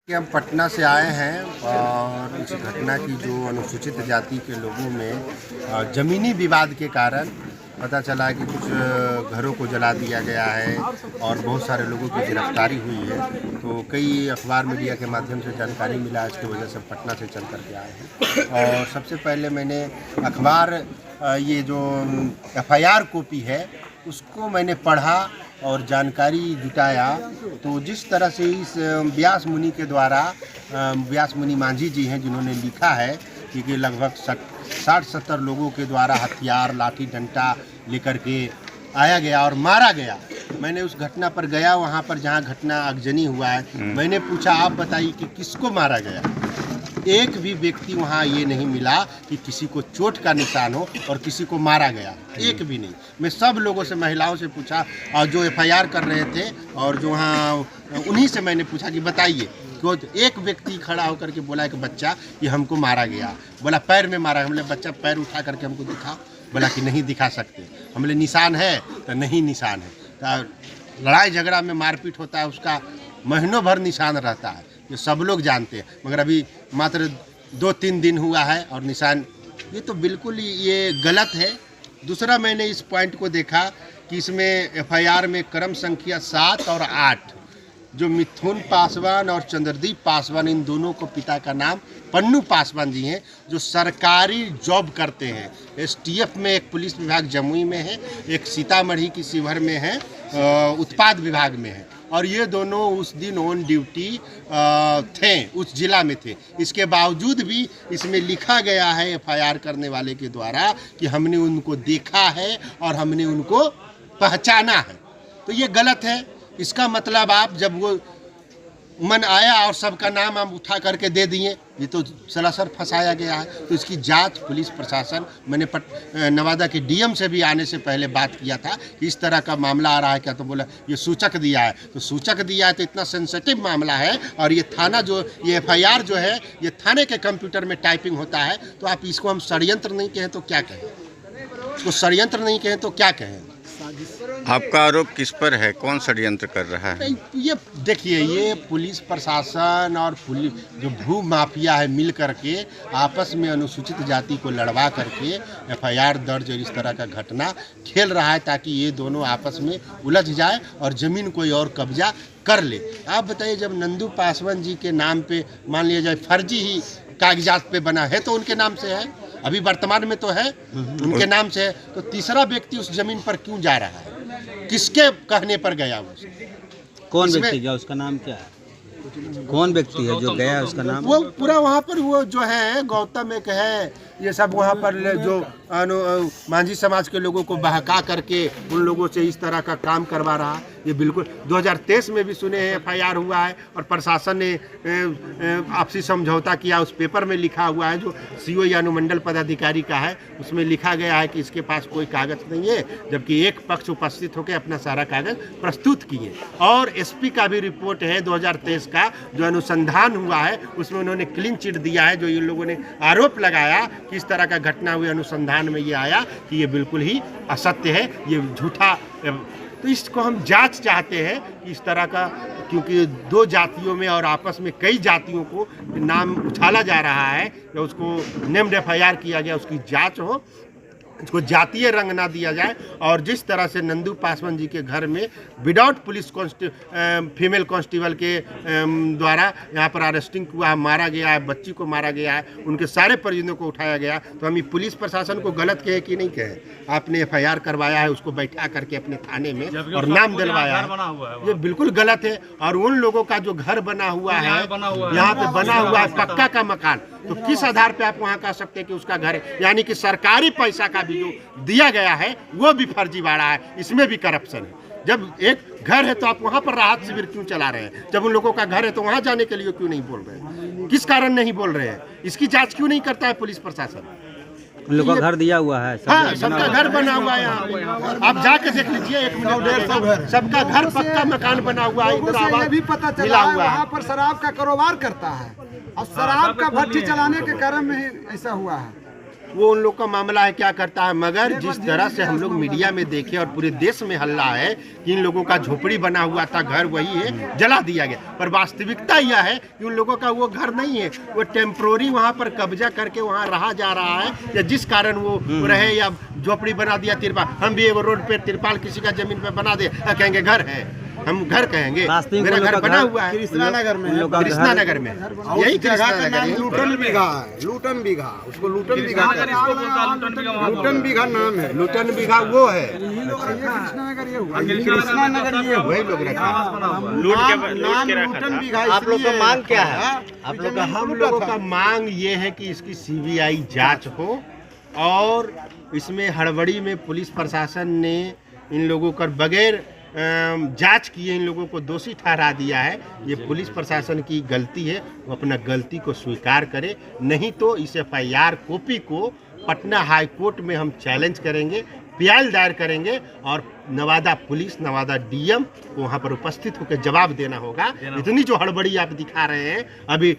हम पटना से आए हैं और इस घटना की जो अनुसूचित जाति के लोगों में ज़मीनी विवाद के कारण पता चला कि कुछ घरों को जला दिया गया है और बहुत सारे लोगों की गिरफ्तारी हुई है। तो कई अखबार मीडिया के माध्यम से जानकारी मिला, इसकी वजह से पटना से चल कर के आए हैं। और सबसे पहले मैंने अखबार ये जो FIR कॉपी है उसको मैंने पढ़ा और जानकारी जुटाया। तो जिस तरह से इस व्यास मुनि के द्वारा व्यास मुनि मांझी जी हैं जिन्होंने लिखा है कि लगभग 60-70 लोगों के द्वारा हथियार लाठी डंडा लेकर के आया गया और मारा गया। मैंने उस घटना पर गया, वहाँ पर जहाँ घटना आगजनी हुआ है, मैंने पूछा आप बताइए कि किसको मारा गया। एक भी व्यक्ति वहाँ ये नहीं मिला कि किसी को चोट का निशान हो और किसी को मारा गया, एक भी नहीं। मैं सब लोगों से, महिलाओं से पूछा और जो FIR कर रहे थे और जो वहाँ उन्हीं से मैंने पूछा कि बताइए। तो एक व्यक्ति खड़ा होकर के बोला कि बच्चा ये हमको मारा गया। बोला पैर में मारा। हमने बच्चा पैर उठा करके हमको दिखाओ। बोला कि नहीं दिखा सकते। हमने निशान है तो नहीं निशान है। तो लड़ाई झगड़ा में मारपीट होता है, उसका महीनों भर निशान रहता है, ये सब लोग जानते हैं। मगर अभी मात्र 2-3 दिन हुआ है और निशान, ये तो बिल्कुल ये गलत है। दूसरा मैंने इस पॉइंट को देखा कि इसमें FIR में क्रम संख्या 7 और 8 जो मिथुन पासवान और चंद्रदीप पासवान, इन दोनों को पिता का नाम पन्नू पासवान जी हैं, जो सरकारी जॉब करते हैं। STF में एक पुलिस विभाग जमुई में है, एक सीतामढ़ी की शिवहर में है, उत्पाद विभाग में है। और ये दोनों उस दिन ऑन ड्यूटी थे, उस जिला में थे। इसके बावजूद भी इसमें लिखा गया है FIR करने वाले के द्वारा कि हमने उनको देखा है और हमने उनको पहचाना है। तो ये गलत है। इसका मतलब आप जब वो मन आया और सबका नाम हम उठा करके दे दिए, ये तो सरासर फंसाया गया है। तो इसकी जांच पुलिस प्रशासन, मैंने नवादा के DM से भी आने से पहले बात किया था कि इस तरह का मामला आ रहा है क्या, तो बोला ये सूचक दिया है। तो सूचक दिया है तो इतना सेंसिटिव मामला है और ये थाना जो ये FIR जो है ये थाने के कंप्यूटर में टाइपिंग होता है। तो आप इसको हम षड्यंत्र नहीं कहें तो क्या कहें, इसको षड्यंत्र नहीं कहें तो क्या कहें। आपका आरोप किस पर है, कौन षड्यंत्र कर रहा है? ये देखिए, ये पुलिस प्रशासन और पुलिस जो भू माफिया है मिल करके आपस में अनुसूचित जाति को लड़वा करके FIR दर्ज और इस तरह का घटना खेल रहा है ताकि ये दोनों आपस में उलझ जाए और ज़मीन कोई और कब्जा कर ले। आप बताइए, जब नंदू पासवान जी के नाम पे मान लिया जाए फर्जी ही कागजात पे बना है तो उनके नाम से है, अभी वर्तमान में तो है उनके नाम से है, तो तीसरा व्यक्ति उस जमीन पर क्यों जा रहा है, किसके कहने पर गया वो? कौन व्यक्ति गया, उसका नाम क्या है? कौन व्यक्ति है जो गया, उसका नाम? वो पूरा वहाँ पर वो जो है गौतम एक है, ये सब वहाँ पर जो मांझी समाज के लोगों को बहका करके उन लोगों से इस तरह का काम करवा रहा है। ये बिल्कुल 2023 में भी सुने हैं FIR हुआ है और प्रशासन ने आपसी समझौता किया। उस पेपर में लिखा हुआ है जो CO या अनुमंडल पदाधिकारी का है, उसमें लिखा गया है कि इसके पास कोई कागज नहीं है, जबकि एक पक्ष उपस्थित होकर अपना सारा कागज प्रस्तुत किए। और SP का भी रिपोर्ट है 2023 का जो अनुसंधान हुआ है, उसमें उन्होंने क्लीन चिट दिया है। जो इन लोगों ने आरोप लगाया कि इस तरह का घटना हुई, अनुसंधान में ये आया कि ये बिल्कुल ही असत्य है, ये झूठा। तो इसको हम जांच चाहते हैं कि इस तरह का, क्योंकि 2 जातियों में और आपस में कई जातियों को नाम उछाला जा रहा है या उसको नेम्ड FIR किया गया, उसकी जांच हो, इसको जातीय रंग ना दिया जाए। और जिस तरह से नंदू पासवान जी के घर में विदाउट पुलिस फीमेल कांस्टेबल के द्वारा यहाँ पर अरेस्टिंग हुआ, मारा गया है, बच्ची को मारा गया है, उनके सारे परिजनों को उठाया गया। तो हम ये पुलिस प्रशासन को गलत कहे कि नहीं कहे, आपने FIR करवाया है, उसको बैठा करके अपने थाने में और नाम दिलवाया है, ये बिल्कुल गलत है। और उन लोगों का जो घर बना हुआ है, यहाँ पे बना हुआ है पक्का का मकान, तो किस आधार पे आप वहाँ कह सकते हैं कि उसका घर है? यानी कि सरकारी पैसा का भी जो दिया गया है वो भी फर्जीवाड़ा है, इसमें भी करप्शन है। जब एक घर है तो आप वहाँ पर राहत शिविर क्यों चला रहे हैं? जब उन लोगों का घर है तो वहाँ जाने के लिए क्यों नहीं बोल रहे हैं? किस कारण नहीं बोल रहे हैं? इसकी जांच क्यों नहीं करता है पुलिस प्रशासन? उन लोगों का घर दिया हुआ है, हाँ, सबका घर बना हुआ है। यहाँ पे आप जाके देख लीजिए, 1 मिनट, सबका घर पक्का मकान बना हुआ है। ये भी पता चला है वहाँ पर शराब का कारोबार करता है और शराब का भट्टी चलाने के कारण में ऐसा हुआ है। वो उन लोग का मामला है, क्या करता है। मगर जिस तरह से हम लोग मीडिया में देखे और पूरे देश में हल्ला है कि इन लोगों का झोपड़ी बना हुआ था, घर वही है, जला दिया गया, पर वास्तविकता यह है कि उन लोगों का वो घर नहीं है, वो टेम्प्रोरी वहाँ पर कब्जा करके वहाँ रहा जा रहा है, या जिस कारण वो रहे, या झोपड़ी बना दिया तिरपाल। हम भी एक रोड पे तिरपाल किसी का जमीन पे बना दे, कहेंगे घर है, हम घर कहेंगे, मेरा घर बना हुआ है कृष्णा नगर में, कृष्णा नगर में, यही कृष्णा नगर है। लूटन बीघा है, लूटन बीघा, उसको लूटन बीघा, लूटन बीघा नाम है, लूटन बीघा वो है, कृष्णा नगर ये हुआ, कृष्णा नगर ये वही लोग रखा। नाम लूटन बीघा। आप लोग का मांग क्या है? आप लोग हम लोगों का मांग ये है कि इसकी सीबीआई जांच हो, और इसमें हड़बड़ी में पुलिस प्रशासन ने इन लोगों का बगैर जांच किए इन लोगों को दोषी ठहरा दिया है। ये पुलिस प्रशासन की गलती है, वो अपना गलती को स्वीकार करे, नहीं तो इस FIR कॉपी को पटना हाई कोर्ट में हम चैलेंज करेंगे, PIL दायर करेंगे, और नवादा पुलिस, नवादा DM को वहाँ पर उपस्थित होकर जवाब देना होगा। इतनी जो हड़बड़ी आप दिखा रहे हैं अभी,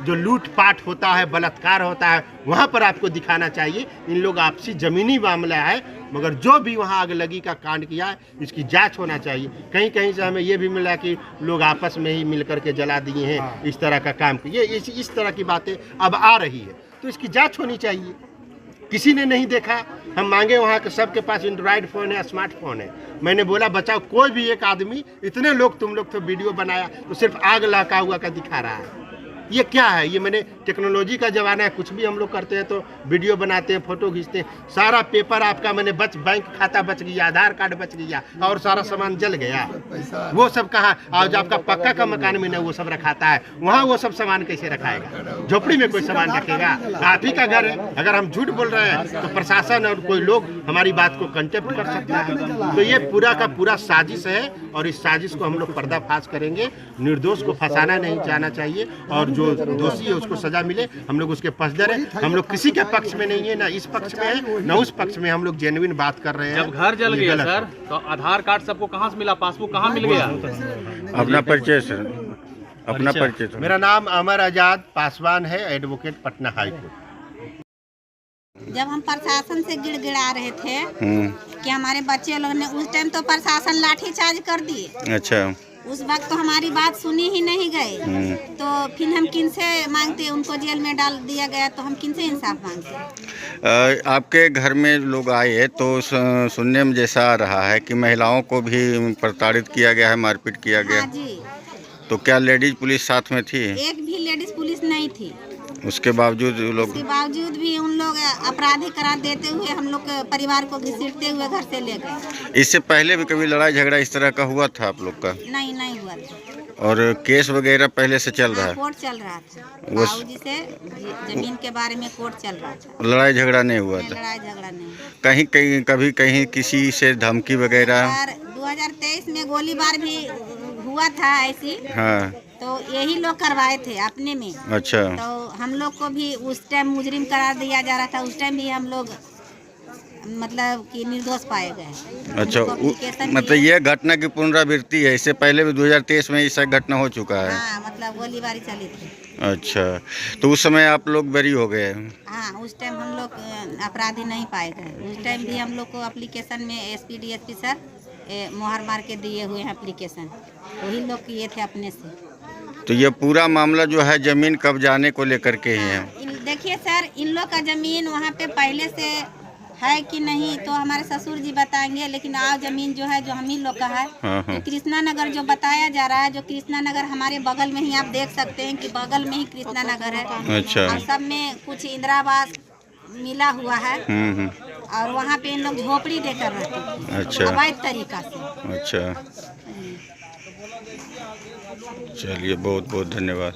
जो लूटपाट होता है, बलात्कार होता है, वहाँ पर आपको दिखाना चाहिए। इन लोग आपसी ज़मीनी मामला है, मगर जो भी वहाँ आग लगी का कांड किया है, इसकी जांच होना चाहिए। कहीं कहीं से हमें ये भी मिला कि लोग आपस में ही मिल करके जला दिए हैं, इस तरह का काम किए, इस तरह की बातें अब आ रही है, तो इसकी जांच होनी चाहिए। किसी ने नहीं देखा, हम मांगे वहाँ के सबके पास एंड्रॉयड फ़ोन है, स्मार्टफोन है। मैंने बोला बचाओ, कोई भी एक आदमी, इतने लोग तुम लोग तो वीडियो बनाया तो सिर्फ आग लहका हुआ का दिखा रहा है, ये क्या है। ये मैंने टेक्नोलॉजी का ज़माना है, कुछ भी हम लोग करते हैं तो वीडियो बनाते हैं, फ़ोटो खींचते हैं, सारा पेपर आपका मैंने बैंक खाता बच गया, आधार कार्ड बच गया, और सारा सामान जल गया। वो सब कहाँ, आज आपका पक्का का मकान में ना वो सब रखाता है, वहाँ वो सब सामान कैसे रखाएगा? झोपड़ी में कोई सामान रखेगा? आप ही का घर है। अगर हम झूठ बोल रहे हैं तो प्रशासन और कोई लोग हमारी बात को कंटेम्प्ट कर सकता है। तो ये पूरा का पूरा साजिश है, और इस साजिश को हम लोग पर्दाफाश करेंगे। निर्दोष को फंसाना नहीं जाना चाहिए, और जो दोषी है उसको सजा मिले। हम लोग उसके पक्षधर हैं, हम लोग किसी के पक्ष में नहीं है, ना इस पक्ष में है ना उस पक्ष में, हम लोग जेन्युइन बात कर रहे हैं। जब घर जल गया सर, तो आधार कार्ड सबको कहाँ से मिला, पासबुक कहाँ मिल गया? अपना परिचय सर, अपना परिचय सर। मेरा नाम अमर आजाद पासवान है, एडवोकेट पटना हाई कोर्ट। जब हम प्रशासन से गिड़गिड़ा रहे थे कि हमारे बच्चे लोग ने, उस टाइम तो प्रशासन लाठीचार्ज कर दिए। अच्छा, उस वक्त तो हमारी बात सुनी ही नहीं गई, तो फिर हम किनसे मांगते? उनको जेल में डाल दिया गया, तो हम किनसे इंसाफ मांगते? आपके घर में लोग आए तो सुनने में जैसा आ रहा है कि महिलाओं को भी प्रताड़ित किया गया है, मारपीट किया गया। हाँ जी। तो क्या लेडीज पुलिस साथ में थी? एक भी लेडीज पुलिस नहीं थी। उसके बावजूद लोग, उसके बावजूद भी उन लोग अपराधी करार देते हुए हम लोग के परिवार को घसीटते हुए घर से ले गए। इससे पहले भी कभी लड़ाई झगड़ा इस तरह का हुआ था आप लोग का? नहीं हुआ था। और केस वगैरह पहले से चल रहा है? कोर्ट चल रहा था, बाबूजी से जमीन के बारे में कोर्ट चल रहा था। लड़ाई झगड़ा नहीं हुआ था? लड़ाई झगड़ा नहीं। कहीं कहीं कभी कहीं किसी से धमकी वगैरह? 2023 में गोलीबार भी हुआ था ऐसी। हाँ, तो यही लोग करवाए थे अपने में। अच्छा। तो हम लोग को भी उस टाइम मुजरिम करार दिया जा रहा था, उस टाइम भी हम लोग मतलब कि निर्दोष पाए गए। अच्छा, मतलब ये घटना की पुनरावृत्ति है? इससे पहले भी 2023 में ऐसा घटना हो चुका है? हाँ, मतलब गोलीबारी चली थी। अच्छा, तो उस समय आप लोग बरी हो गए? हाँ, उस टाइम हम लोग अपराधी नहीं पाए गए। उस टाइम भी हम लोग को एप्लीकेशन में SP DSP सर मोहर मार के दिए हुए हैं एप्लीकेशन, वही लोग किए थे अपने से। तो ये पूरा मामला जो है जमीन कब्जाने को लेकर के ही है? देखिए सर, इन लोग का जमीन वहाँ पे पहले से है कि नहीं तो हमारे ससुर जी बताएंगे, लेकिन आज जमीन जो है जो हम ही लोग का है। तो कृष्णा नगर जो बताया जा रहा है, जो कृष्णा नगर हमारे बगल में ही, आप देख सकते हैं कि बगल में ही कृष्णा नगर है। अच्छा। और सब में कुछ इंदिरा आवास मिला हुआ है, और वहाँ पे इन लोग झोपड़ी देकर रहते हैं। अच्छा। अवैध तरीका से। अच्छा, चलिए बहुत बहुत धन्यवाद।